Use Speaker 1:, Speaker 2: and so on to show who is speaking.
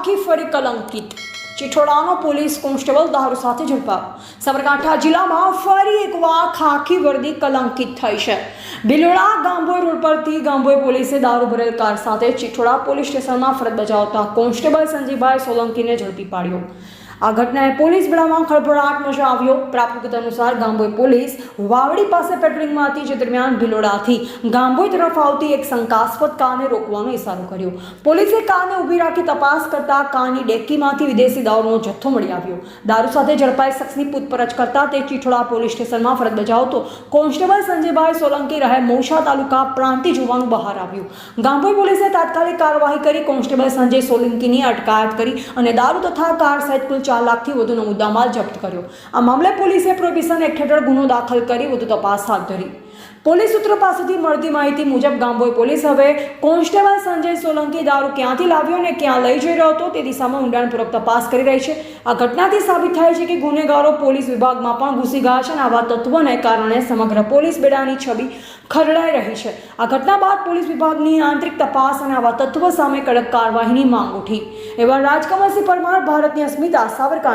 Speaker 1: ખાખી ફરી કલંકિત। ચિઠોડાનો police constable દારૂ સાથે ઝડપાયો। સાબરકાંઠા જિલ્લામાં ફરી એકવાર ખાખી વર્દી કલંકિત થઈ છે। ભિલોડા ગાંભોઈ રોડ પરથી ગાંભોઈ પોલીસે દારૂ ભરેલ કાર સાથે ચિઠોડા પોલીસ સ્ટેશનમાં ફરજ બજાવતા કોન્સ્ટેબલ સંજીભાઈ સોલંકીને ઝડપી પાડ્યો। આ ઘટનાએ પોલીસ બેડામાં ખળભળાટ મચાવ્યો। પ્રાપ્ત વિગત અનુસાર ગાંભોઈ પોલીસ વાવડી પાસે પેટ્રોલિંગમાં હતી, જે દરમિયાન ભિલોડાથી ગાંભોઈ તરફ આવતી એક શંકાસ્પદ કારને રોકવાનો ઇશારો કર્યો। પોલીસે કારને ઊભી રાખી તપાસ કરતા કારની ડેકીમાંથી વિદેશી દારૂનો જથ્થો મળી આવ્યો। દારૂ સાથે ઝડપાયેલ શખ્સની પૂછપરછ કરતા તે ચિઠોડા પોલીસ સ્ટેશનમાં ફરજ બજાવતો કોન્સ્ટેબલ સંજયભાઈ સોલંકી રહે મૌસા તાલુકા પ્રાંતિજ હોવાનું બહાર આવ્યું। ગાંભોઈ પોલીસે તાત્કાલિક કાર્યવાહી કરી કોન્સ્ટેબલ સંજય સોલંકીની અટકાયત કરી અને દારૂ તથા કાર સહિત કુલ 4 લાખથી વધુનો મુદ્દામાલ જપ્ત કર્યો। આ મામલે પોલીસે પ્રોહિબિશન એક્ટ હેઠળ ગુનો દાખલ કરી વધુ તપાસ હાથ ધરી। પોલીસ સૂત્રો પાસેથી મળતી માહિતી મુજબ ગાંભોઈ પોલીસ હવે કોન્સ્ટેબલ સંજય સોલંકી દારૂ ક્યાંથી લાવ્યો અને ક્યાં લઈ જઈ રહ્યો હતો તે દિશામાં ઊંડાણપૂર્વક તપાસ કરી રહી છે। આ ઘટનાથી સાબિત થાય છે કે ગુનેગારો પોલીસ વિભાગમાં પણ ઘૂસી ગયા છે અને આવા તત્વોને કારણે સમગ્ર પોલીસ બેડાની છબી ખરડાઈ રહી છે। આ ઘટના બાદ પોલીસ વિભાગની આંતરિક તપાસ અને આવા તત્વો સામે કડક કાર્યવાહીની માંગ ઉઠી। એવા રાજકમલસિંહ પરમાર, ભારતની અસ્મિતા, સાબરકાંઠા।